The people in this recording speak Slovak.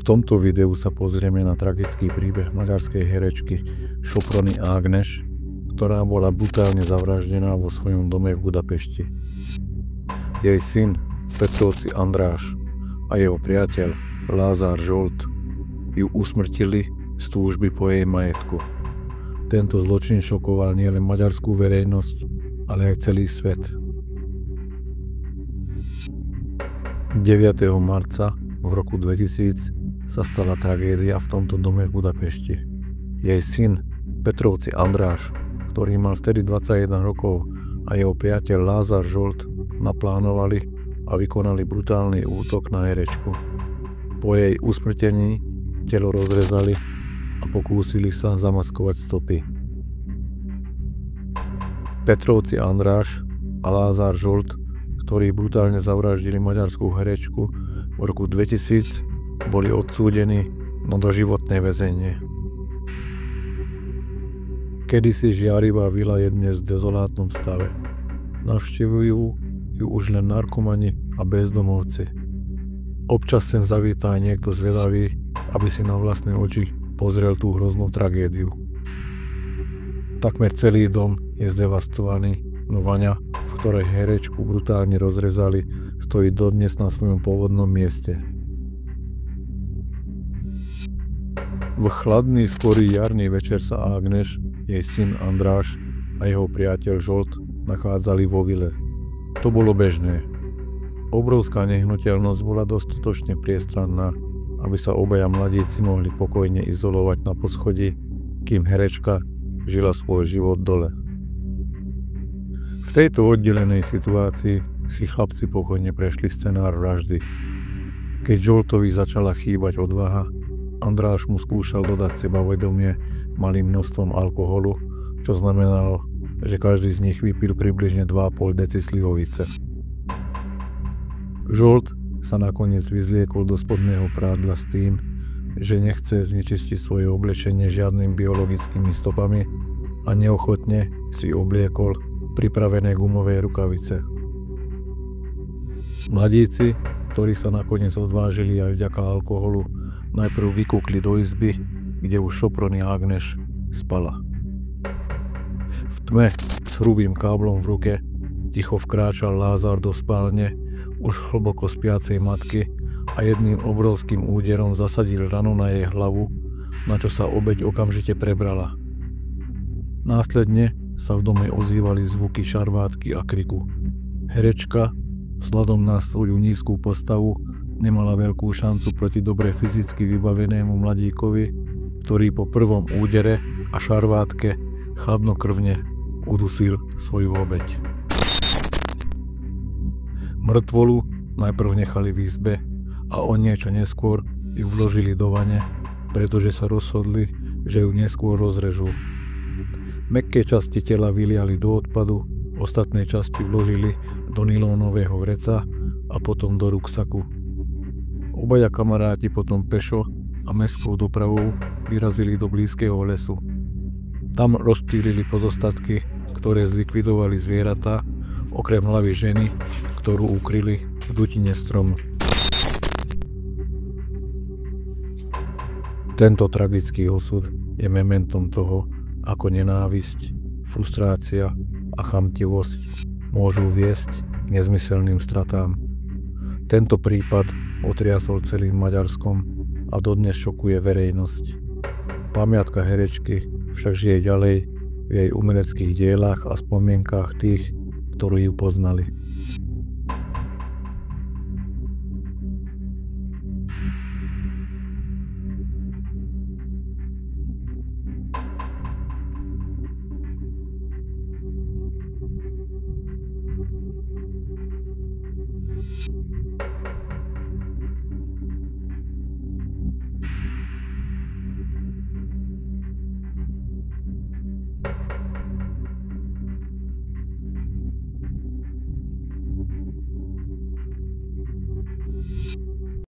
tomto videu sa pozrieme na tragický príbeh maďarskej herečky Soproni Ágnes, ktorá bola brutálne zavraždená vo svojom dome v Budapešti. Jej syn Petrovci András a jeho priateľ Lázár Zsolt ju usmrtili z túžby po jej majetku. Tento zločin šokoval nielen maďarskú verejnosť, ale aj celý svet. 9. marca v roku 2000 sa stala tragédia v tomto dome v Budapešti. Jej syn Petrovci András, ktorý mal vtedy 21 rokov, a jeho priateľ Lázár Zsolt naplánovali a vykonali brutálny útok na herečku. Po jej usmrtení telo rozrezali a pokúsili sa zamaskovať stopy. Petrovci András a Lázár Zsolt, ktorí brutálne zavraždili maďarskú herečku v roku 2000, boli odsúdení na doživotné väzenie. Kedysi žiarivá vila je dnes v dezolátnom stave. Navštevujú ju už len narkomani a bezdomovci. Občas sem zavítá aj niekto zvedavý, aby si na vlastné oči pozrel tú hroznú tragédiu. Takmer celý dom je zdevastovaný, no vaňa, v ktorej herečku brutálne rozrezali, stojí dodnes na svojom pôvodnom mieste. V chladný skorý jarný večer sa Ágnes, jej syn András a jeho priateľ Zsolt nachádzali vo vile. To bolo bežné. Obrovská nehnuteľnosť bola dostatočne priestranná, aby sa obaja mladíci mohli pokojne izolovať na poschodí, kým herečka žila svoj život dole. V tejto oddelenej situácii si chlapci pokojne prešli scenár vraždy. Keď Zsoltovi začala chýbať odvaha, András mu skúšal dodať sebavedomie malým množstvom alkoholu, čo znamenalo, že každý z nich vypil približne 2,5 deci slivovice. Zsolt sa nakoniec vyzliekol do spodného prádla s tým, že nechce znečistiť svoje oblečenie žiadnymi biologickými stopami a neochotne si obliekol pripravené gumové rukavice. Mladíci, ktorí sa nakoniec odvážili aj vďaka alkoholu, najprv vykúkli do izby, kde už Soproni Ágnes spala. V tme s hrubým káblom v ruke ticho vkráčal Lázár do spálne už hlboko spiacej matky a jedným obrovským úderom zasadil ranu na jej hlavu, na čo sa obeť okamžite prebrala. Následne sa v dome ozývali zvuky šarvátky a kriku. Herečka, vzhľadom na svoju nízku postavu, nemala veľkú šancu proti dobre fyzicky vybavenému mladíkovi, ktorý po prvom údere a šarvátke chladnokrvne udusil svoju obeť. Mŕtvolu najprv nechali v izbe a o niečo neskôr ju vložili do vane, pretože sa rozhodli, že ju neskôr rozrežú. Mäkké časti tela vyliali do odpadu, ostatné časti vložili do nylónového vreca a potom do ruksaku. Obaja kamaráti potom pešo a mestskou dopravou vyrazili do blízkeho lesu. Tam rozptýlili pozostatky, ktoré zlikvidovali zvieratá, okrem hlavy ženy, ktorú ukryli v dutine stromu. Tento tragický osud je mementom toho, ako nenávisť, frustrácia a chamtivosť môžu viesť k nezmyselným stratám. Tento prípad otriasol celým Maďarskom a dodnes šokuje verejnosť. Pamiatka herečky však žije ďalej v jej umeleckých dielách a spomienkách tých, ktorí ju poznali.